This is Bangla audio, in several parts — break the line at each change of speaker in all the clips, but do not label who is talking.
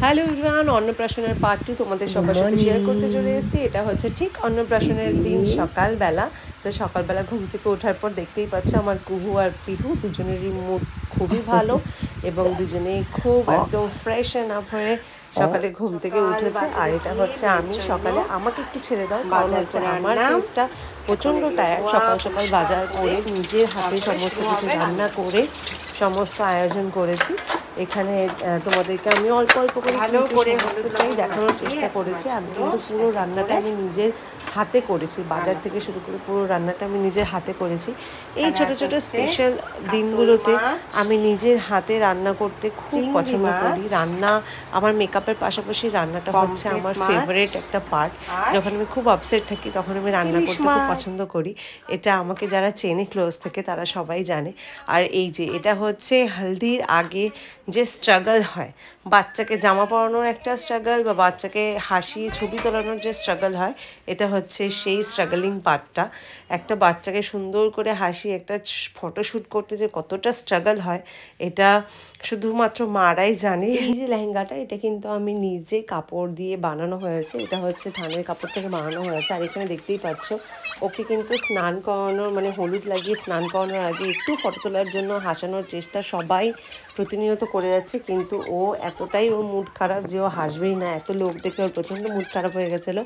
হ্যালো এভরিওয়ান, অন্নপ্রাশনের পার্ট 2 তোমাদের সবার সাথে শেয়ার করতে চলে এসেছি। এটা হচ্ছে ঠিক অন্নপ্রাশনের দিন সকালবেলা। তো সকালবেলা ঘুম থেকে ওঠার পর দেখতেই পাচ্ছ আমার কুহু আর পিহু দুজনেরই মুড খুবই ভালো এবং দুজনেই খুব একদম ফ্রেশ অ্যান্ড আপ হয়ে সকালে ঘুম থেকে উঠেছে। আর এটা হচ্ছে আমি সকালে আমাকে একটু ছেড়ে দাও, কারণ হচ্ছে আমার ফেসটা প্রচণ্ড টায়ার্ড। সকাল সকাল বাজার করে নিজের হাতে সমস্ত কিছু রান্না করে সমস্ত আয়োজন করেছি। এখানে তোমাদেরকে আমি অল্প অল্প করে সমস্তটাই দেখানোর চেষ্টা করেছি। আমি কিন্তু পুরো রান্নাটা আমি নিজের হাতে করেছি, বাজার থেকে শুরু করে পুরো রান্নাটা আমি নিজের হাতে করেছি। এই ছোট ছোট স্পেশাল দিনগুলোতে আমি নিজের হাতে রান্না করতে খুব পছন্দ করি। রান্না আমার মেকআপের পাশাপাশি রান্নাটা হচ্ছে আমার ফেভারিট একটা পার্ট। যখন আমি খুব আপসেট থাকি তখন আমি রান্না করতে খুব পছন্দ করি। এটা আমাকে যারা চেনে ক্লোজ থেকে তারা সবাই জানে। আর এই যে এটা হচ্ছে হলদির আগে যে স্ট্রাগল হয়, বাচ্চাকে জামা পরানোর একটা স্ট্রাগল বা বাচ্চাকে হাসিয়ে ছবি তোলানোর যে স্ট্রাগল হয়, এটা হচ্ছে সেই স্ট্রাগলিং পার্টটা। একটা বাচ্চাকে সুন্দর করে হাসিয়ে একটা ফটোশ্যুট করতে যে কতটা স্ট্রাগল হয়, এটা শুধুমাত্র মারাই জানে। এই যে লেহেঙ্গাটা, এটা কিন্তু আমি নিজে কাপড় দিয়ে বানানো হয়েছে। এটা হচ্ছে ধানের কাপড় থেকে বানানো হয়েছে। আর এখানে দেখতেই পাচ্ছ ওকে কিন্তু স্নান করানোর, মানে হলুদ লাগিয়ে স্নান করানোর আগে একটু ফটো তোলার জন্য হাসানোর চেষ্টা সবাই প্রতিনিয়ত করে যাচ্ছে, কিন্তু ও এতটাই ওর মুড খারাপ যে ও হাসবেই না। এত লোক দেখে ওর প্রচণ্ড মুড খারাপ হয়ে গেছিলো।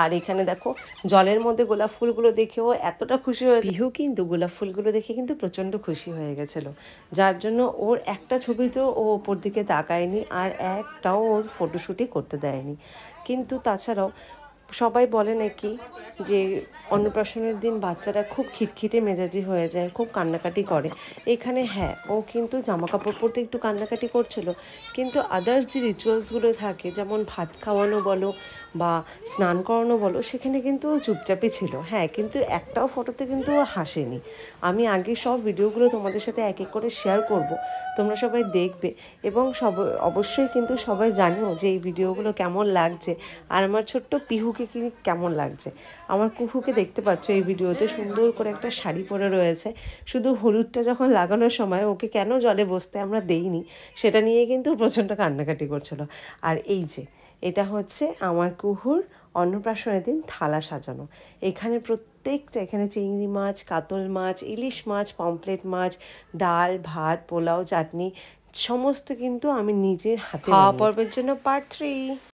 আর এখানে দেখো জলের মধ্যে গোলাপ ফুলগুলো দেখে ও এতটা খুশি হয়েছে। পিহু কিন্তু গোলাপ ফুলগুলো দেখে কিন্তু প্রচণ্ড খুশি হয়ে গেছিলো, যার জন্য ওর একটা ছবিতেও ও ওপর দিকে তাকায়নি আর একটাও ওর ফটোশ্যুটই করতে দেয়নি। কিন্তু তাছাড়াও সবাই বলে নাকি যে অন্নপ্রাশনের দিন বাচ্চারা খুব খিটখিটে মেজাজি হয়ে যায়, খুব কান্নাকাটি করে। এখানে হ্যাঁ, ও কিন্তু জামা কাপড় পরতে একটু কান্নাকাটি করছিল, কিন্তু আদার্স যে রিচুয়ালসগুলো থাকে, যেমন ভাত খাওয়ানো বলো বা স্নান করানো বলো, সেখানে কিন্তু ও চুপচাপই ছিল। হ্যাঁ, কিন্তু একটাও ফটোতে কিন্তু ও হাসেনি। আমি আগে সব ভিডিওগুলো তোমাদের সাথে এক এক করে শেয়ার করব, তোমরা সবাই দেখবে এবং অবশ্যই কিন্তু সবাই জানিও যে এই ভিডিওগুলো কেমন লাগছে আর আমার ছোট্ট পিহুকে কি কেমন লাগছে। আমার কুহুকে দেখতে পাচ্ছ এই ভিডিওতে সুন্দর করে একটা শাড়ি পরে রয়েছে। শুধু হলুদটা যখন লাগানোর সময় ওকে কেন জলে বসতে আমরা দেইনি সেটা নিয়ে কিন্তু প্রচণ্ড কান্নাকাটি করছিল। আর এই যে এটা হচ্ছে আমার কুহুর অন্নপ্রাশনের দিন থালা সাজানো। এখানে প্রত্যেকটা, এখানে চিংড়ি মাছ, কাতল মাছ, ইলিশ মাছ, পমফ্রেট মাছ, ডাল, ভাত, পোলাও, চাটনি সমস্ত কিন্তু আমি নিজের হাতে। খাওয়া পর্বের জন্য পার্ট 3।